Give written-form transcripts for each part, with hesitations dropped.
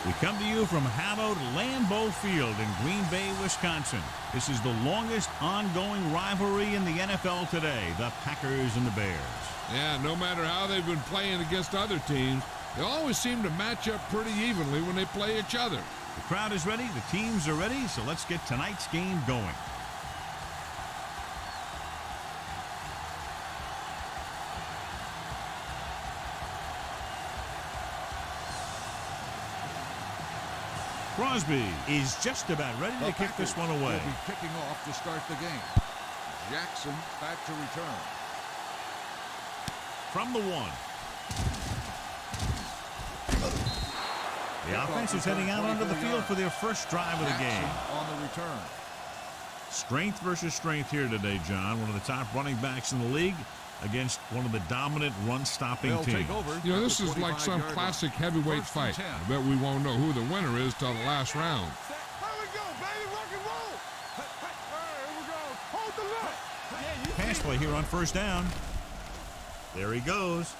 We come to you from hallowed Lambeau Field in Green Bay, Wisconsin. This is the longest ongoing rivalry in the NFL today, the Packers and the Bears. Yeah, no matter how they've been playing against other teams, they always seem to match up pretty evenly when they play each other. The crowd is ready, the teams are ready, so let's get tonight's game going. Crosby is just about ready to kick this one away. Will be kicking off to start the game. Jackson back to return. From the 1. The offense is heading out onto the field for their first drive of the game. On the return. Strength versus strength here today, John. One of the top running backs in the league against one of the dominant run-stopping teams. You know, this is like some classic heavyweight fight. I bet we won't know who the winner is till the last round. Here we go, baby, rock and roll. Here we go. Hold the look. Pass play here on first down. There he goes.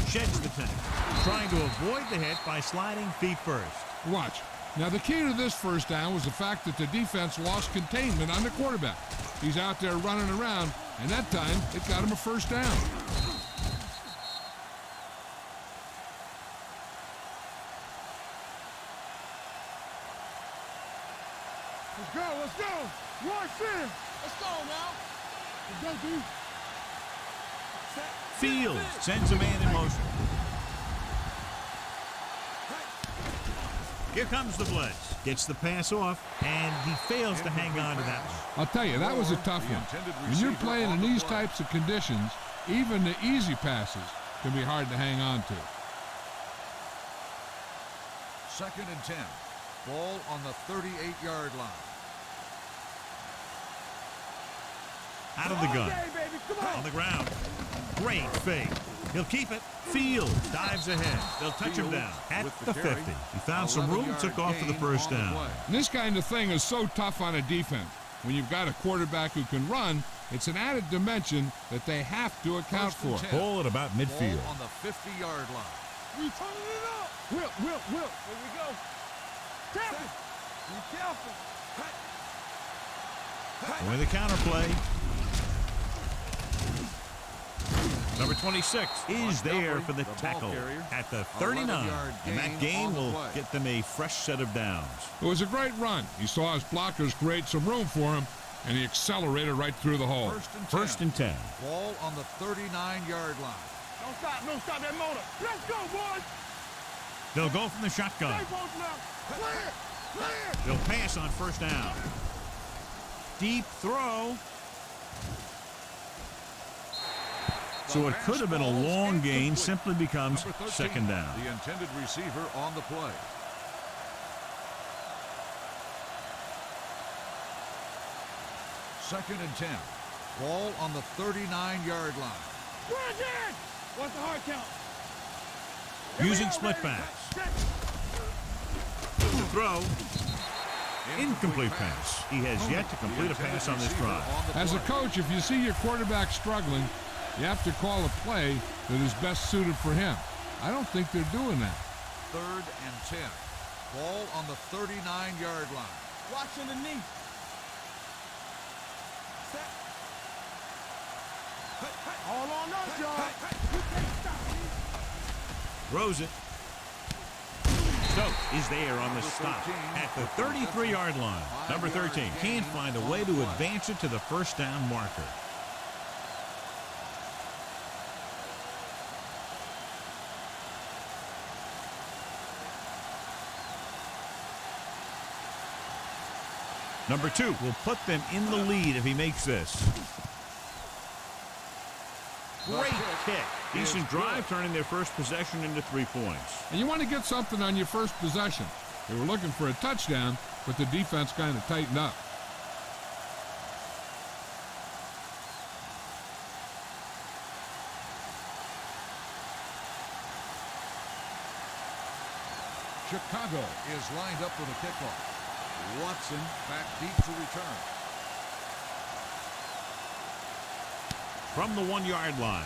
Sheds the tackle. Trying to avoid the hit by sliding feet first. Watch. Now, the key to this first down was the fact that the defense lost containment on the quarterback. He's out there running around, and that time it got him a first down. Let's go, let's go. Rush in. Let's go now. Let's go, dude. Fields sends a man in motion. Here comes the blitz. Gets the pass off, and he fails to hang on to that one. I'll tell you, that was a tough one. When you're playing in these types of conditions, even the easy passes can be hard to hang on to. 2nd and 10. Ball on the 38-yard line. Out of the gun. On the ground. Great fake. He'll keep it. Fields dives ahead. They'll touch him down at the 50. He found some room, took off for the first down. And this kind of thing is so tough on a defense. When you've got a quarterback who can run, it's an added dimension that they have to account for. Ball at about midfield. Ball on the 50-yard line. We turning it up. Whip. Here we go. Careful. Be careful. Going the counter play. Number 26 is there for the tackle at the 39. And that gain will get them a fresh set of downs. It was a great run. He saw his blockers create some room for him, and he accelerated right through the hole. First and 10. Ball on the 39-yard line. Don't stop that motor. Let's go, boys. They'll go from the shotgun. They'll pass on first down. Deep throw. So it could have been a long gain, simply becomes 13, 2nd down. The intended receiver on the play. Second and 10. Ball on the 39-yard line. What's the hard count? Using split pass. Throw. Incomplete pass. He has yet to complete a pass on this drive. As a coach, if you see your quarterback struggling, you have to call a play that is best suited for him. I don't think they're doing that. 3rd and 10. Ball on the 39-yard line. Watch underneath. Set. All on us, y'all. You can't stop me. Throws it. Stokes is there on the stop at the 33-yard line. Number 13 can't find a way to advance it to the first down marker. Number 2 will put them in the lead if he makes this. Great kick. Decent drive, turning their first possession into 3 points. And you want to get something on your first possession. They were looking for a touchdown, but the defense kind of tightened up. Chicago is lined up for the kickoff. Watson back deep to return. From the 1-yard line.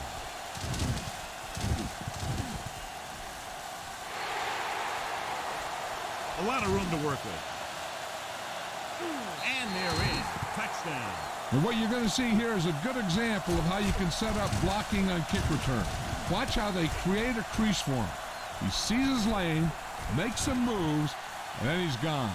lot of room to work with. And they're in. Touchdown. And what you're going to see here is a good example of how you can set up blocking on kick return. Watch how they create a crease for him. He sees his lane, makes some moves, and then he's gone.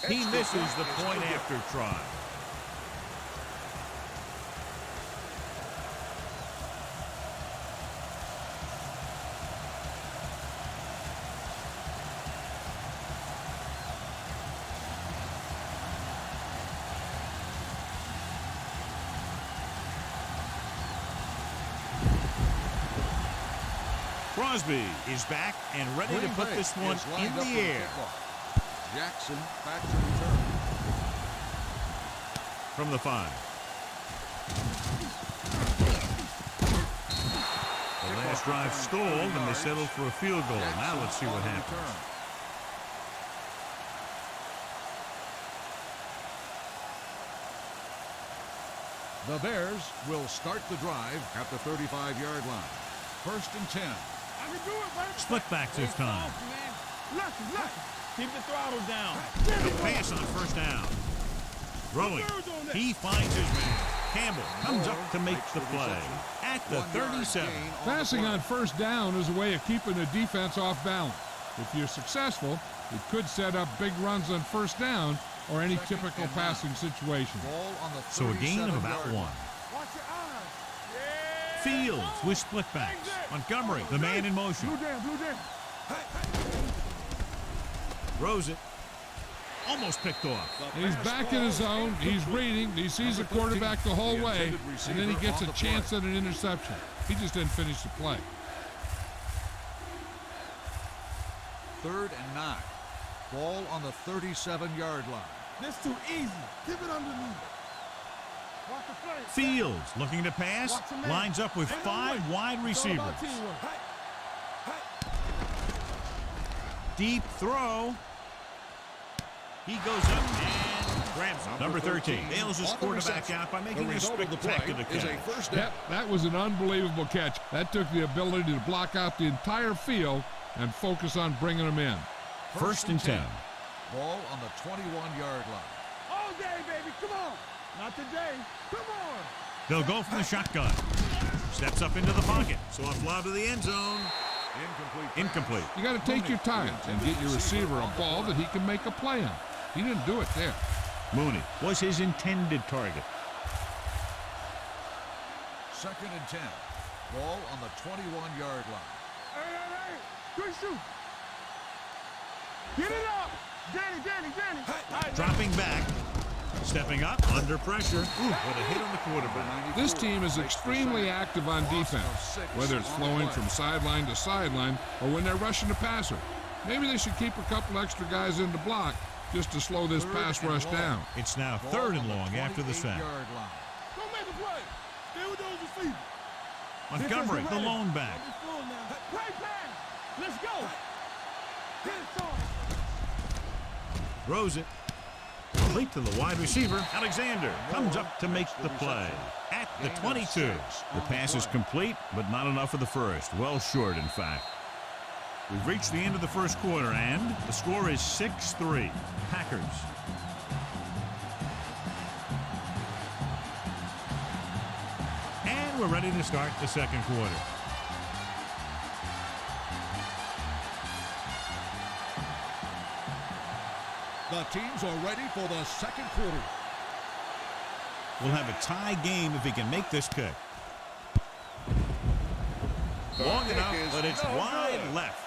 He misses the point after try. Crosby is back and ready to put this one in the air. Jackson back to return. From the 5. The last drive stalled and they settled for a field goal. Now let's see what happens. The Bears will start the drive at the 35-yard line. 1st and 10. I can do it, baby. Split backs this time. Lucky. Keep the throttle down. The pass on 1st down. Throwing. He finds his man. Campbell comes up to make the play at the 37. Passing on 1st down is a way of keeping the defense off balance. If you're successful, it could set up big runs on 1st down or any typical passing situation. So a gain of about 1. Watch your eyes. Yeah. Fields with split backs. Montgomery, the man in motion. Blue jam. Throws it. Almost picked off. And he's back in his zone. He's reading. He sees the quarterback the whole way, and then he gets a chance at an interception. He just didn't finish the play. 3rd and 9. Ball on the 37-yard line. This too easy. Keep it underneath. Watch the play. Fields looking to pass. Lines up with 5 wide receivers. Deep throw. He goes up and grabs him. Number 13 bails his quarterback out by making a spectacular catch. Yep, that was an unbelievable catch. That took the ability to block out the entire field and focus on bringing them in. 1st and 10. Ball on the 21-yard line. All day, baby. Come on. Not today. Come on. They'll go from the shotgun. Steps up into the pocket. So a fly to the end zone. Incomplete. You got to take your time and get your receiver a ball that he can make a play on. He didn't do it there. Mooney was his intended target. 2nd and 10. Ball on the 21-yard line. Hey. Good shoot. Get it up. Danny. Dropping back. Stepping up, under pressure. Ooh, what a hit on the quarterback. This team is extremely active on defense, whether it's flowing from sideline to sideline or when they're rushing the passer. Maybe they should keep a couple extra guys in the block just to slow this pass rush down. It's now 3rd and long after the sack. Don't make a play. Stay with those receivers. Montgomery, the lone back. Play pass. Let's go. Hit it, son. Throws it. Complete to the wide receiver. Alexander comes up to make the play at the 22. The pass is complete, but not enough for the first. Well short, in fact. We've reached the end of the first quarter, and the score is 6-3. Packers. And we're ready to start the second quarter. The teams are ready for the second quarter. We'll have a tie game if he can make this kick. Long enough, but it's wide left.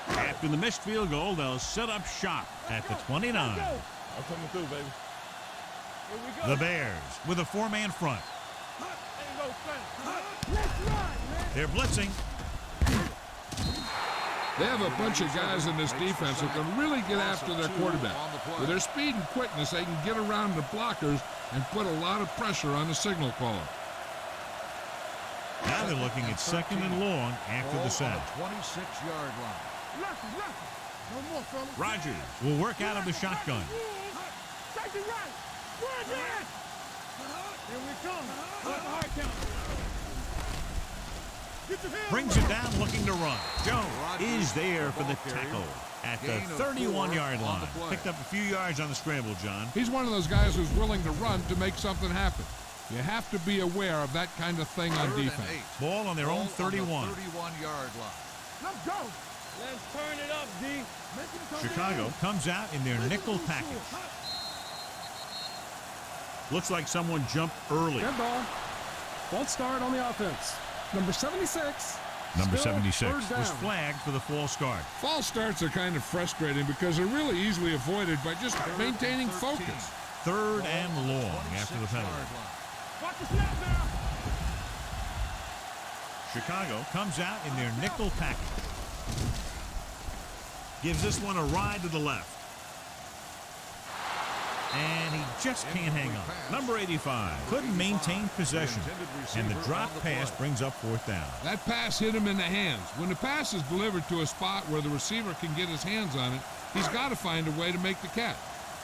After the missed field goal, they'll set up shop at the 29. I'm coming through, baby. Here we go. The Bears with a 4-man front. Let's run, man. They're blitzing. They have a bunch of guys in this defense who can really get after their quarterback. With their speed and quickness, they can get around the blockers and put a lot of pressure on the signal caller. Now they're looking at second and long after the sack. 26-yard line. No more, fellas. Rodgers will work out of the shotgun. Safety right. Rodgers! Here we come. What's the hard count? Get your hands Brings it down looking to run. Jones is there for the tackle at the 31-yard line. Picked up a few yards on the scramble, John. He's one of those guys who's willing to run to make something happen. You have to be aware of that kind of thing on defense. Ball on their own 31. 31-yard line. Let's go. Let's turn it up, D. Chicago comes out in their nickel package. Looks like someone jumped early. Good ball. False start on the offense. Number 76. Number Still 76 third down. was flagged for the false start. False starts are kind of frustrating because they're really easily avoided by just maintaining focus. Third and long after the penalty. Watch the snap now. Chicago comes out in their nickel package. Gives this one a ride to the left. And he just can't hang on. Number 85 couldn't maintain possession. And the drop pass brings up fourth down. That pass hit him in the hands. When the pass is delivered to a spot where the receiver can get his hands on it, he's got to find a way to make the catch,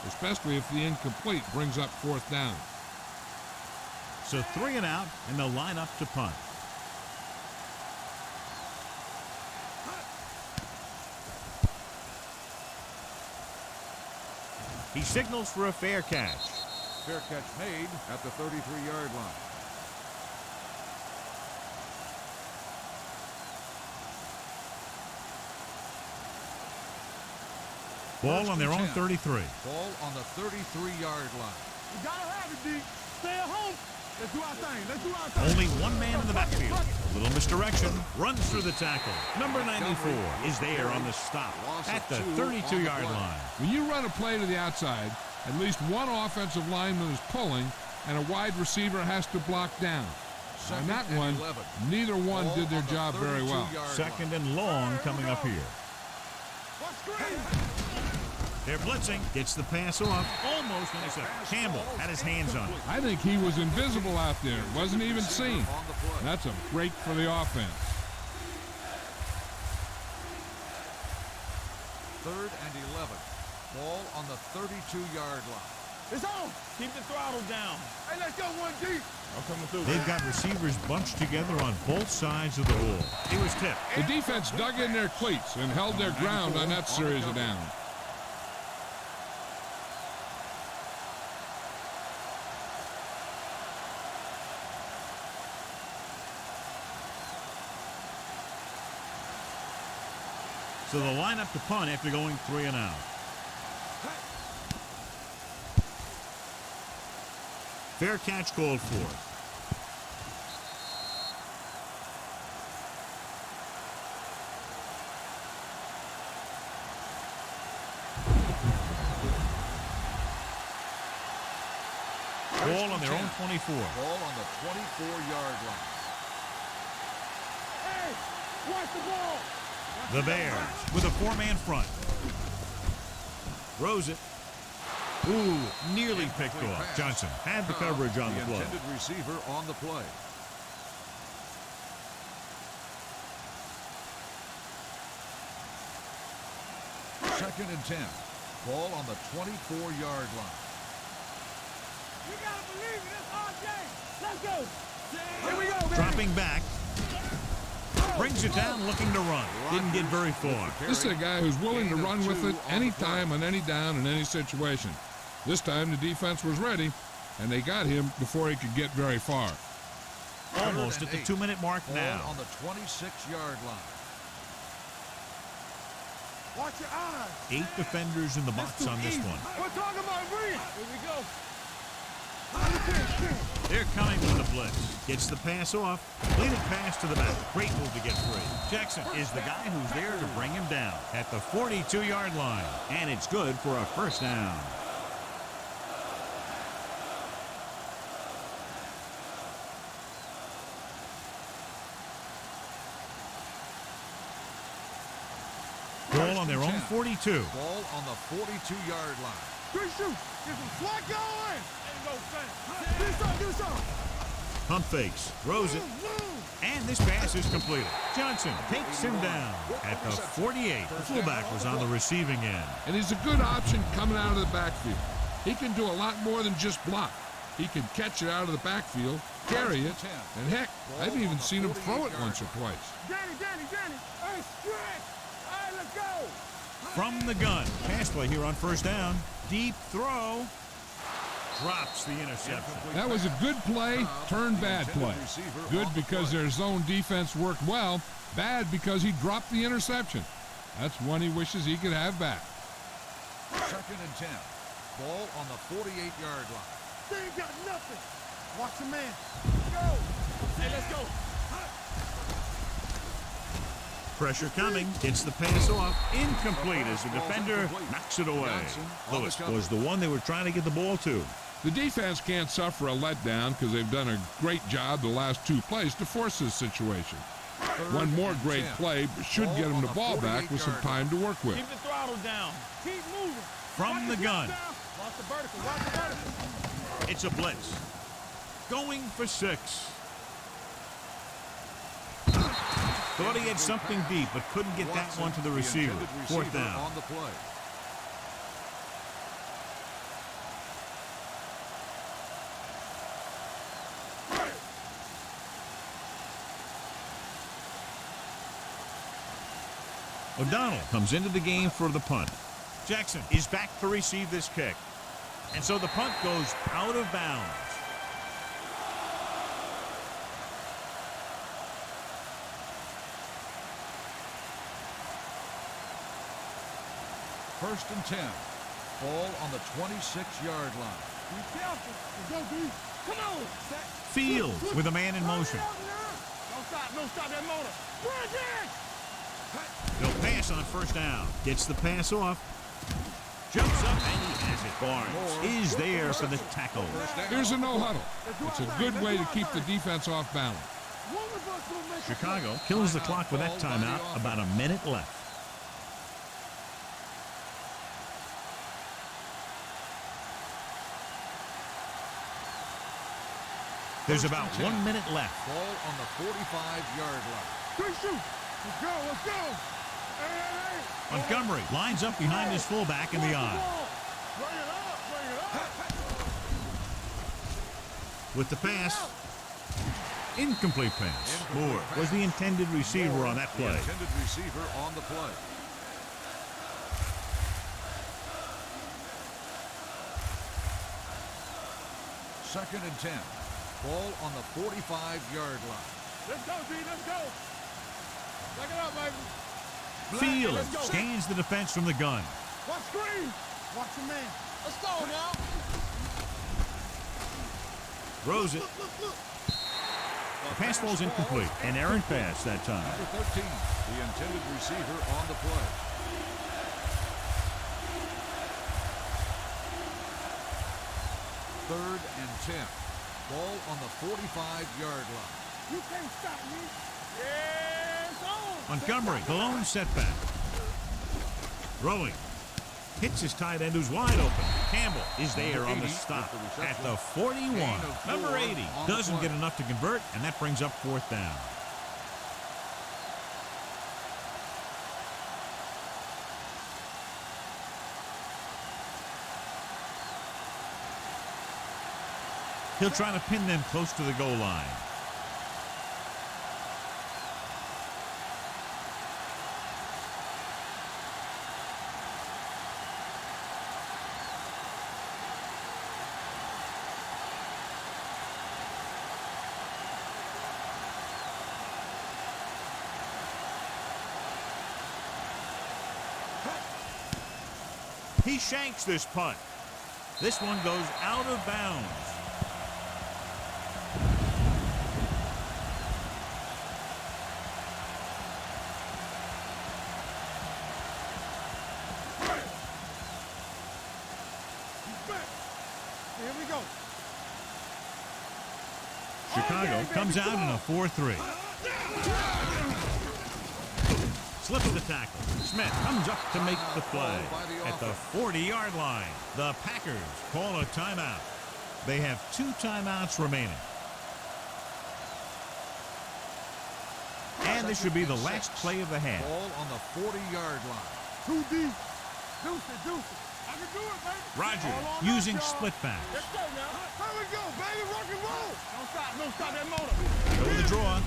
especially if the incomplete brings up fourth down. So 3 and out, and they'll line up to punt. He signals for a fair catch. Fair catch made at the 33-yard line. Ball on their own 33. Ball on the 33-yard line. We gotta have it, D. Stay at home. Let's do our thing. Let's do our thing. Only one man in the backfield. A little misdirection. Runs through the tackle. Number 94 is there on the stop at the 32-yard line. When you run a play to the outside, at least one offensive lineman is pulling, and a wide receiver has to block down. On that one, neither one did their job very well. Second and long coming up here. They're blitzing. Gets the pass off. Almost intercepted. Campbell had his hands on it. I think he was invisible out there. Wasn't even seen. That's a break for the offense. Third and 11. Ball on the 32-yard line. It's on. Keep the throttle down. Hey, let's go 1D. I'm coming through. They've got receivers bunched together on both sides of the ball. He was tipped. The defense dug in their cleats and held their ground on that series of downs. So they'll line up to punt after going 3 and out. Fair catch called for. Ball on their own 24. Ball on the 24-yard line. Hey, watch the ball. The Bears with a 4-man front. Throws it. Ooh, nearly picked off. Johnson had the coverage on the play. Intended receiver on the play. Second and 10. Ball on the 24-yard line. You gotta believe it. It's RJ. Let's go. Here we go, baby. Dropping back. Brings it down looking to run. Didn't get very far. This is a guy who's willing to run with it anytime, on any down, in any situation. This time the defense was ready, and they got him before he could get very far. Almost at the 2-minute mark now. Ball on the 26-yard line. Watch your eyes. 8 defenders in the box on this one. We're talking about Reed. Here we go. They're coming with the blitz. Gets the pass off. Completed pass to the back. Great move to get free. Jackson is the guy who's there to bring him down at the 42-yard line. And it's good for a first down. ball on their own 42. Ball on the 42-yard line. Good shoot. Get some swat going. Ain't no sense. Do something, do something. Pump fakes, throws it, and this pass is completed. Johnson takes him down at the 48. The fullback was on the receiving end. And he's a good option coming out of the backfield. He can do a lot more than just block. He can catch it out of the backfield, carry it, and heck, I've even seen him throw it once or twice. Danny. Hey, stretch. All right, let's go. From the gun, pass play here on first down. Deep throw. Drops the interception. That was a good play, turned bad play. Good because their zone defense worked well. Bad because he dropped the interception. That's one he wishes he could have back. 2nd and 10. Ball on the 48-yard line. They ain't got nothing. Watch the man. Go. Hey, let's go. Pressure coming. Gets the pass off. Incomplete as the defender knocks it away. Lewis was the one they were trying to get the ball to. The defense can't suffer a letdown because they've done a great job the last 2 plays to force this situation. One more great play should get them the ball back with some time to work with. Keep the throttle down. Keep moving. From the gun. Watch the vertical. Watch the vertical. It's a blitz. Going for 6. Thought he had something deep, but couldn't get that one to the receiver. 4th down. On the play. O'Donnell comes into the game for the punt. Jackson is back to receive this kick. And so the punt goes out of bounds. First and 10. Ball on the 26-yard line. Be careful. Go, D. Come on. Fields with a man in motion. Don't stop that motor. Bridge it. They'll pass on first down. Gets the pass off. Jumps up and he has it. Barnes is there for the tackle. Here's a no-huddle. It's a good way to keep the defense off balance. Chicago kills the clock with that timeout. About a minute left. There's about 1 minute left. Ball on the 45-yard line. Good shoot. Let's go. Let's go. Hey. Montgomery lines up behind his fullback in the eye. Bring it up. With the pass. Incomplete pass. Moore was the intended receiver on that play. The intended receiver on the play. Second and 10. Ball on the 45-yard line. Let's go, D. Let's go. Back it up, baby. Fields scans the defense from the gun. Watch screen. Watch the man. Let's go now. Throws it. The pass falls incomplete. An errant pass that time. Number 13, the intended receiver on the play. Third and 10. Ball on the 45-yard line. You can't stop me. Yes, on. Montgomery, the lone setback. Throwing. Hits his tight end who's wide open. Campbell is there on the stop at the 41. Number 80 doesn't get enough to convert, and that brings up 4th down. He'll try to pin them close to the goal line. He shanks this punt. This one goes out of bounds. Here we go. Chicago comes out in a 4-3. Slips the tackle. Smith comes up to make the play. At the 40-yard line, the Packers call a timeout. They have 2 timeouts remaining. And this should be the last play of the half. Ball on the 40-yard line. Too deep. Deuce it, deuce it. I can do it, baby. Rogers using split pass. Let's go now. Here we go, baby. Rock and roll. Don't stop that motor. Go to the draw.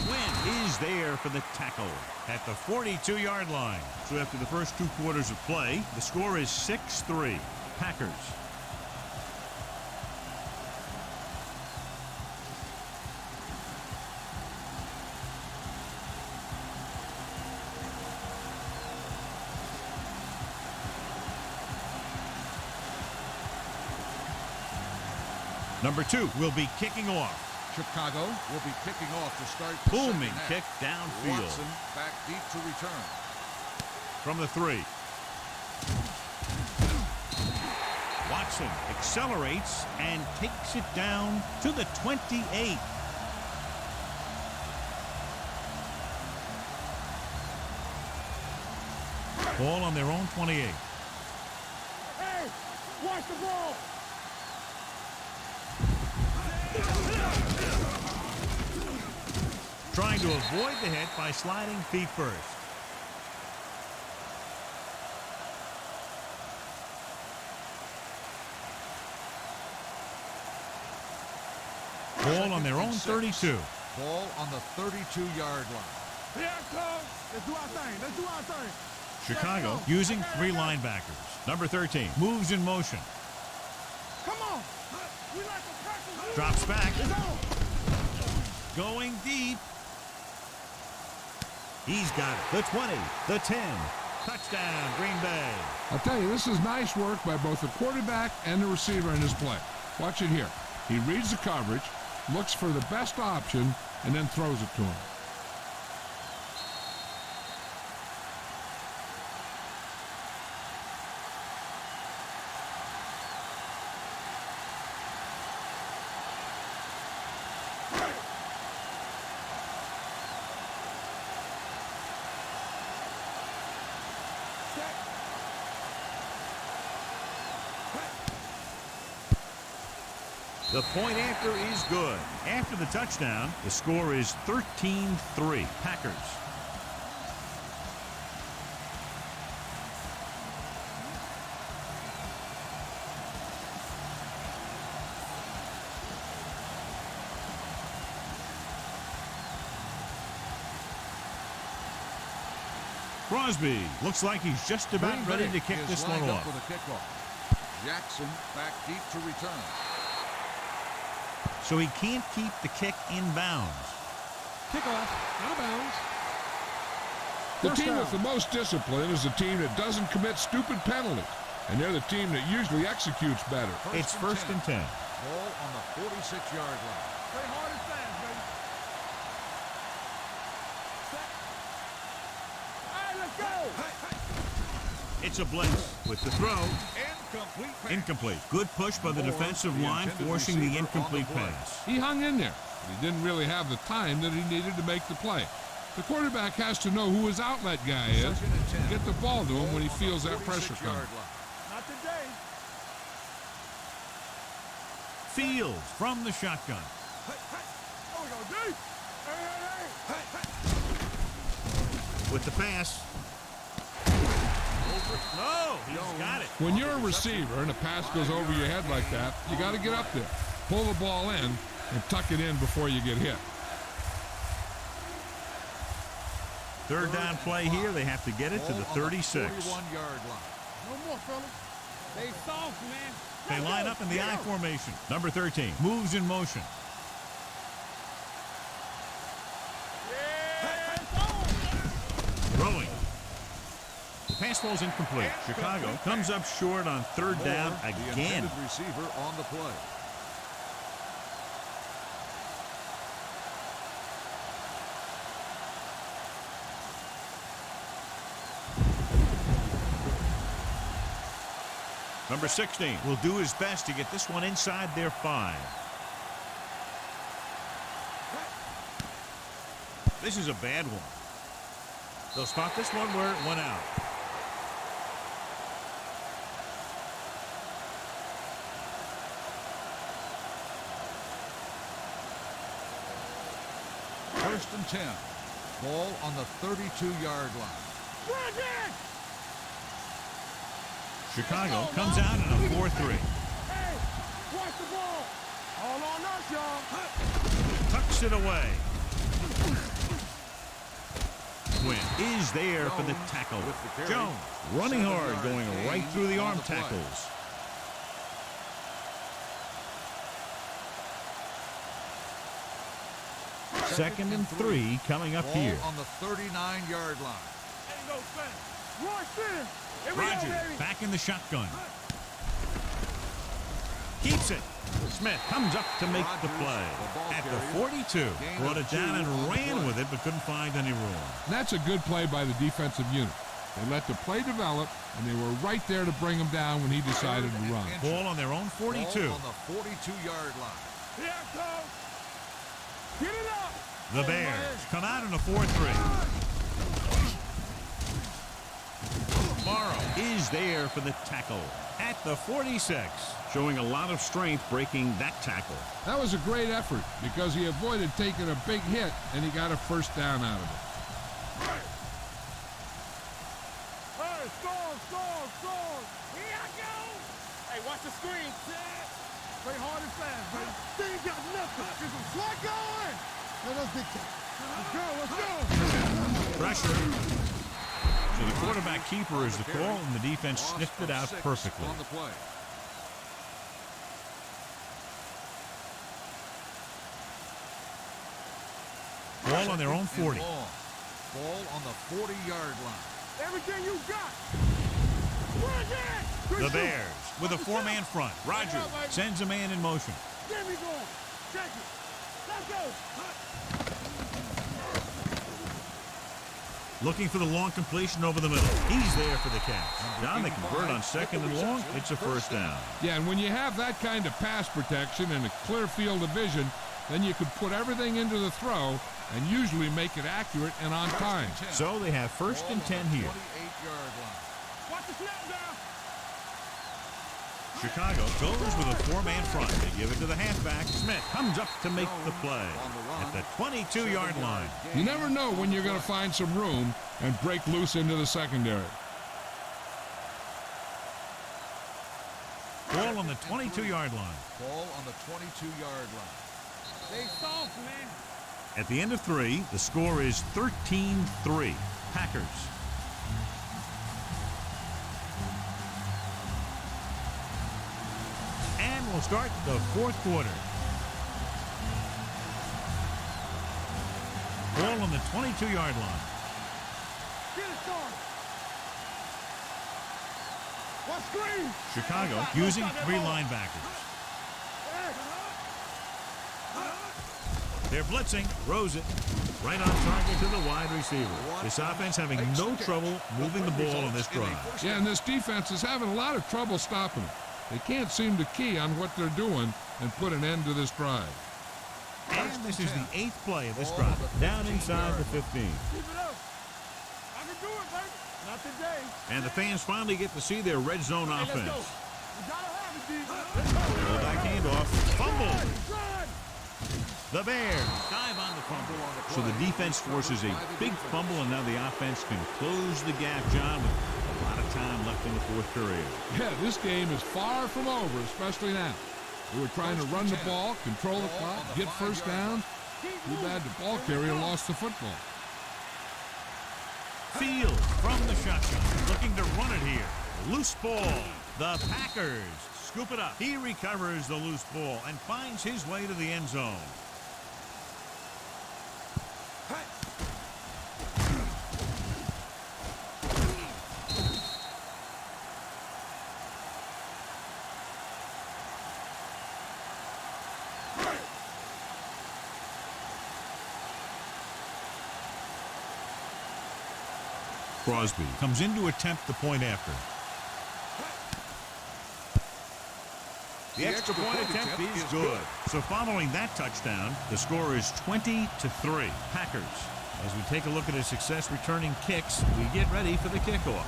Win is there for the tackle at the 42-yard line. So after the first 2 quarters of play, the score is 6-3. Packers. Number 2 will be kicking off. Chicago will be kicking off to start the Booming second kick half. downfield. Watson back deep to return. From the 3. Watson accelerates and takes it down to the 28. Ball on their own 28. Hey, watch the ball. Trying to avoid the hit by sliding feet first. Ball on their own 32. Ball on the 32-yard line. Here it comes. Let's do our thing. Let's do our thing. Chicago using 3 linebackers. Number 13 moves in motion. Come on. We like to practice. Drops back. It's on. Going deep. He's got it. The 20, the 10. Touchdown, Green Bay. I'll tell you, this is nice work by both the quarterback and the receiver in this play. Watch it here. He reads the coverage, looks for the best option, and then throws it to him. The point after is good. After the touchdown, the score is 13-3. Packers. Crosby looks like he's just about Green ready Bay to kick is this one lined up off. for the kickoff. Jackson back deep to return. So he can't keep the kick in bounds. Kickoff, out of bounds. The First team down. with the most discipline is the team that doesn't commit stupid penalties. And they're the team that usually executes better. It's first and 10. Ball on the 46-yard line. Play hard and fast, baby. All right, let's go. It's a blitz with the throw. Incomplete pass. Incomplete. Good push by the defensive line, forcing the incomplete pass. He hung in there, but he didn't really have the time that he needed to make the play. The quarterback has to know who his outlet guy is and get the ball to him when he feels that pressure coming. Not today. Fields from the shotgun. Oh, we go deep. Hey. With the pass. No, he's got it. When you're a receiver and a pass goes over your head like that, you got to get up there, pull the ball in, and tuck it in before you get hit. Third down play here. They have to get it to the 36. 41-yard line. No more, fellas. They soft, man. They line up in the I formation. Number 13 moves in motion. Throwing. The pass falls incomplete. Chicago comes up short on third down The again. intended receiver on the play. Number 16 will do his best to get this one inside their 5. This is a bad one. They'll start this one where it went out. First and 10. Ball on the 32-yard line. Chicago comes out in a 4-3. Hey, watch the ball. All on us, y'all. Tucks it away. Quinn is there for the tackle. Jones running hard, going right through the arm tackles. Second and 3 coming up here. On the 39-yard line. Ain't no sense. Roy Center. Here we go, Rogers baby. back in the shotgun. Keeps it. Smith comes up to make the play. At the 42. Brought it down and ran with it, but couldn't find any room. That's a good play by the defensive unit. They let the play develop, and they were right there to bring him down when he decided to run. Ball on their own 42. Ball on the 42-yard line. Here it comes. Get it up. The Bears come out in a 4-3. Morrow is there for the tackle at the 46, showing a lot of strength breaking that tackle. That was a great effort because he avoided taking a big hit, and he got a first down out of it. Hey, storm. Here I go. Hey, watch the screen. Play hard and fast, baby. They ain't got nothing. Get some slack going. Let us dictate. Let's go. Pressure. So the quarterback keeper is the call, and the defense sniffed it out perfectly. On the play. Ball on their own 40. Ball on the 40-yard line. Everything you got. Bring it. The Bears with a four-man front. Rogers sends a man in motion. Get me going. Check it. Let's go. Looking for the long completion over the middle. He's there for the catch. Down they convert on second and long. It's a first down. Yeah, and when you have that kind of pass protection and a clear field of vision, then you could put everything into the throw and usually make it accurate and on time. So they have first and 10 here. 28-yard line. Watch the snap down. Chicago goes with a four-man front. They give it to the halfback. Smith comes up to make the play at the 22-yard line. You never know when you're going to find some room and break loose into the secondary. Ball on the 22-yard line. Ball on the 22-yard line. Stay soft, man. At the end of 3, the score is 13-3. Packers. And we'll start the fourth quarter. Ball on the 22-yard line. Get it started. Watch screen. Chicago using 3 linebackers. They're blitzing. Rose it. Right on target to the wide receiver. This offense having no trouble moving the ball on this drive. Yeah, and this defense is having a lot of trouble stopping them. They can't seem to key on what they're doing and put an end to this drive. And this is the 8th play of this drive. Down inside the 15. Keep it up. I can do it, baby. Not today. And the fans finally get to see their red zone Hey, let's go. offense. You gotta have it, D. Let's go. Full back handoff. Fumble. Run. The Bears dive on the fumble. So the defense forces a big fumble, and now the offense can close the gap, John, with a lot of time left in the fourth period. Yeah, this game is far from over, especially now. We were trying to run the ball, control the clock, get first downs. Too bad the ball carrier lost the football. Field from the shotgun, looking to run it here. Loose ball. The Packers scoop it up. He recovers the loose ball and finds his way to the end zone. Crosby comes in to attempt the point after. The extra point attempt is good. So following that touchdown, the score is 20-3. Packers. As we take a look at his success returning kicks, we get ready for the kickoff.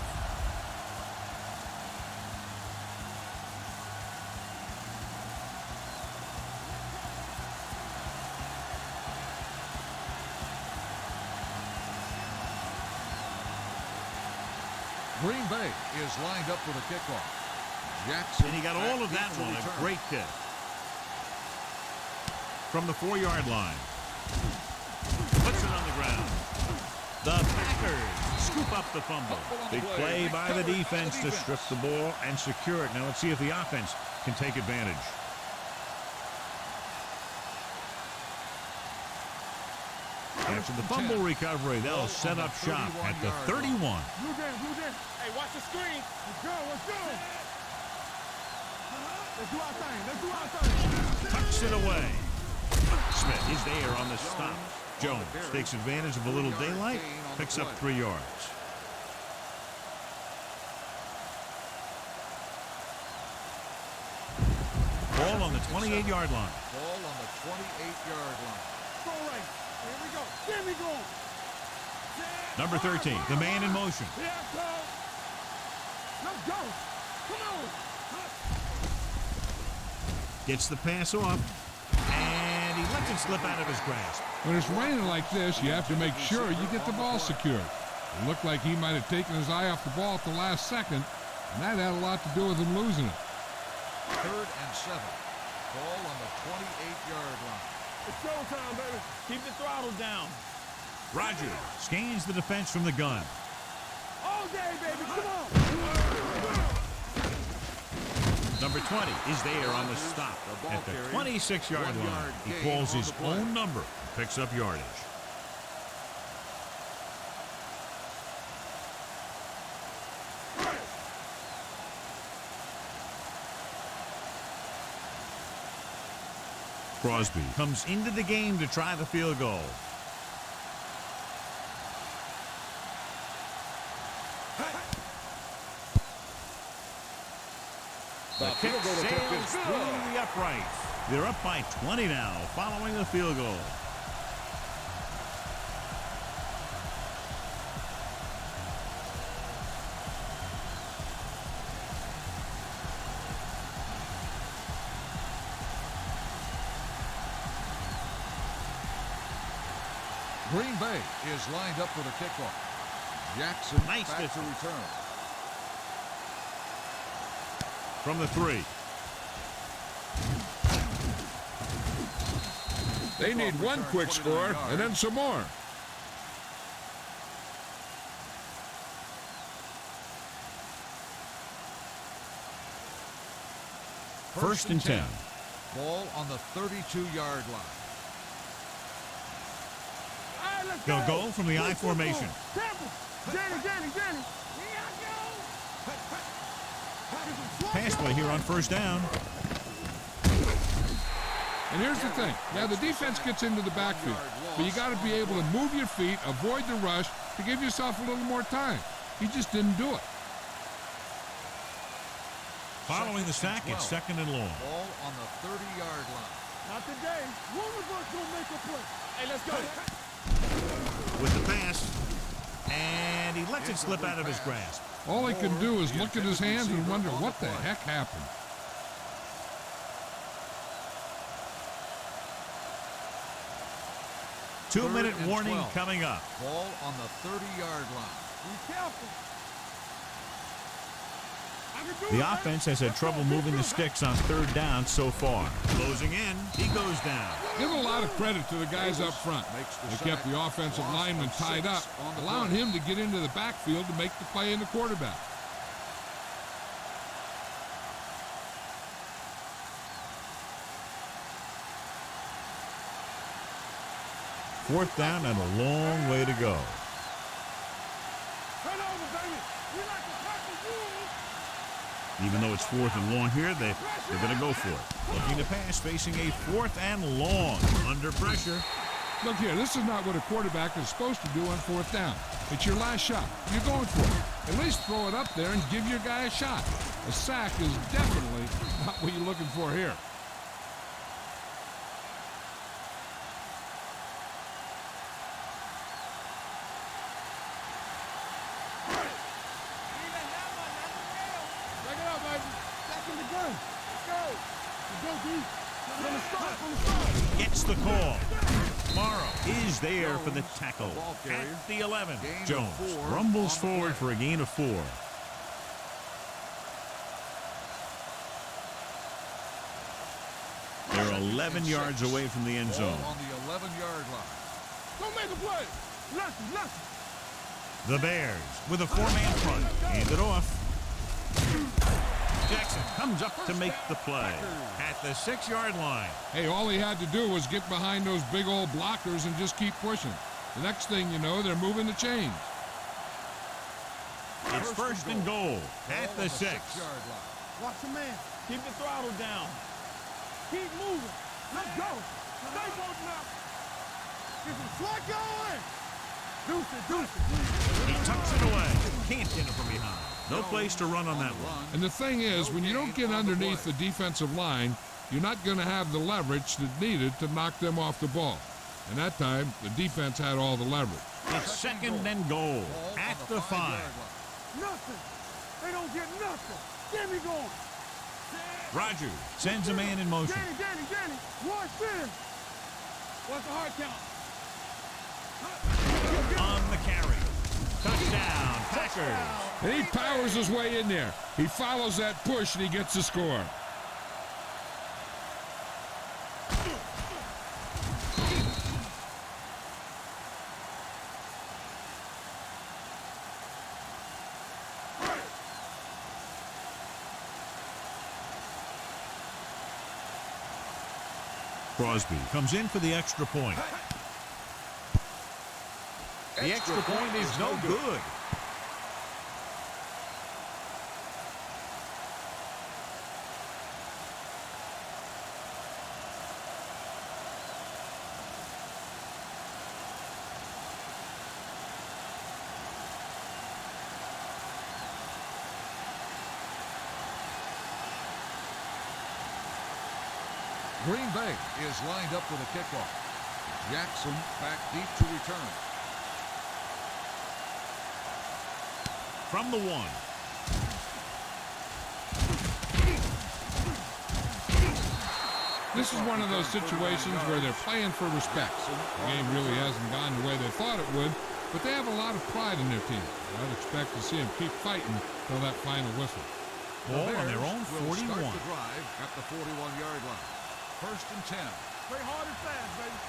Green Bay is lined up for the kickoff. Jackson. And he got all of that one. A great kick. From the 4-yard line. Puts it on the ground. The Packers scoop up the fumble. Big play by the defense to strip the ball and secure it. Now let's see if the offense can take advantage. After the fumble recovery, they'll set up shop at the 31. Blue down, blue down. Hey, watch the screen. Let's go, let's go. Let's do our thing, let's do our thing. Tucks it away. Smith is there on the stop. Jones takes advantage of a little daylight, picks up 3 yards. Ball on the 28-yard line. Ball on the 28-yard line. Go right. Here we go. There we go. Number 13, the man in motion. Here it goes. Let's go. Come on. Gets the pass off, and he lets it slip out of his grasp. When it's raining like this, you have to make sure you get the ball secured. It looked like he might have taken his eye off the ball at the last second, and that had a lot to do with him losing it. 3rd and 7. Ball on the 28-yard line. It's showtime, baby. Keep the throttle down. Rogers scans the defense from the gun. All day, baby. Come on. Number 20 is there on the stop at the 26-yard line. He calls his own number, picks up yardage. Crosby comes into the game to try the field goal. The kick sails through the uprights. They're up by 20 now, following the field goal. Green Bay is lined up for the kickoff. Jackson Nice back to distance. return. From the 3. They need one quick score and then some more. First and 10. Ball on the 32-yard line. All right, let's They'll go from the I formation. Temple. Danny. Pass play here on first down. And here's the thing. Yeah, the defense gets into the backfield, but you got to be able to move your feet, avoid the rush, to give yourself a little more time. He just didn't do it. Following the sack, it's 2nd and long. Ball on the 30-yard line. Not today. One of us gonna make a play. Hey, let's go. With the pass, and he lets it slip out of his grasp. All he can do is look at his hands and wonder what the heck happened. Two-minute warning coming up. Ball on the 30-yard line. Be careful. The offense has had trouble moving the sticks on 3rd down so far. Closing in, he goes down. Give a lot of credit to the guys up front. They kept the offensive lineman tied up, allowing him to get into the backfield to make the play in the quarterback. Fourth down and a long way to go. Turn over, baby. We like to tackle you. Even though it's 4th and long here, they're going to go for it. Looking to pass, facing a 4th and long. Under pressure. Look here, this is not what a quarterback is supposed to do on 4th down. It's your last shot. You're going for it. At least throw it up there and give your guy a shot. A sack is definitely not what you're looking for here. Gets the call. Morrow is there for the tackle at the 11. Jones rumbles forward for a gain of 4. They're 11 yards away from the end zone. On the 11-yard line. Don't make a play. Listen. The Bears with a 4-man front. Hand it off. Jackson comes up to make the play at the 6-yard line. Hey, all he had to do was get behind those big old blockers and just keep pushing. The next thing you know, they're moving the chains. It's first and goal at the 6. Watch the man. Keep the throttle down. Keep moving. Let's go. Stay focused now. Get some slack going. Deuce it. He tucks it away. Can't get it from behind. No place to run on that one. And the thing is, when you don't get underneath the defensive line, you're not going to have the leverage that's needed to knock them off the ball. And that time, the defense had all the leverage. It's second and goal at the 5. Nothing. They don't get nothing. Get me going. Rogers sends a man in motion. Danny. Watch this. What's the hard count? On the carry. Touchdown, Packers. And he powers his way in there. He follows that push and he gets the score. Crosby comes in for the extra point. The extra point is no good. Green Bay is lined up for the kickoff. Jackson back deep to return. From the 1. This is one of those situations where they're playing for respect. The game really hasn't gone the way they thought it would, but they have a lot of pride in their team. I'd expect to see them keep fighting till that final whistle. Ball on their own 41. Start the drive at the 41-yard line. First and 10. Play hard and fast, baby.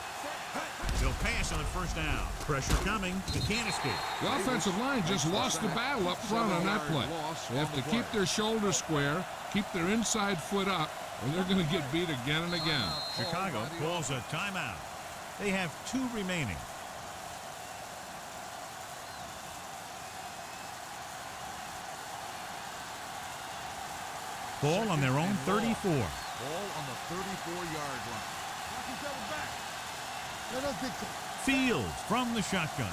They'll pass on first down. Pressure coming. He can't escape. The offensive line just lost the battle up front on that play. They have to keep their shoulders square, keep their inside foot up, or they're going to get beat again and again. Chicago calls a timeout. They have 2 remaining. Ball on their own 34. Ball on the 34-yard line. Watch each other back. Let us dictate. Fields from the shotgun.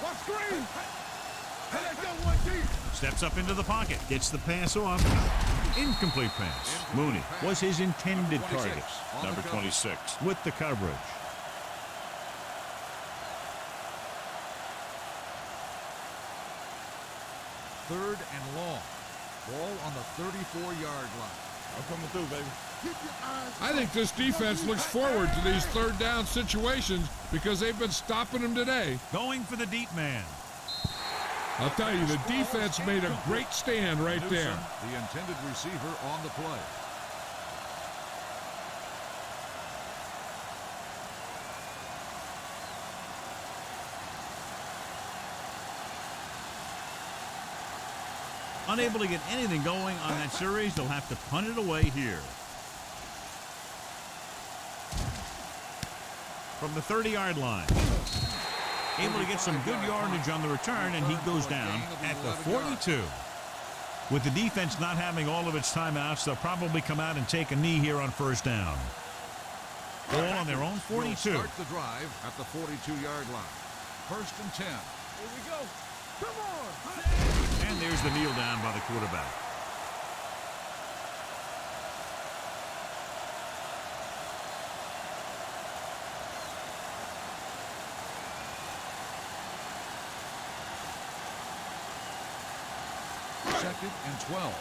Watch screen. Let's go, 1 deep. Steps up into the pocket. Gets the pass off. Incomplete pass. Mooney was his intended target. Number 26 with the coverage. Third and long. Ball on the 34-yard line. I'm coming through, baby. I think this defense looks forward to these third down situations because they've been stopping them today. Going for the deep man. I'll tell you, the defense made a great stand right there. The intended receiver on the play. Unable to get anything going on that series, they'll have to punt it away here. From the 30-yard line. Able to get some good yardage on the return, and he goes down at the 42. With the defense not having all of its timeouts, they'll probably come out and take a knee here on first down. Ball on their own 42. Start the drive at the 42-yard line. First and 10. Here we go. Come on. And there's the kneel down by the quarterback. Second and 12.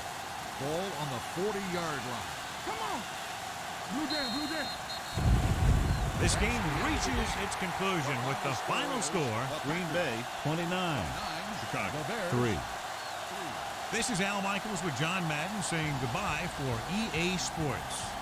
Ball on the 40-yard line. Come on. Blue down, blue down. This game reaches its conclusion with the final score. Green Bay 29, Chicago 3. This is Al Michaels with John Madden saying goodbye for EA Sports.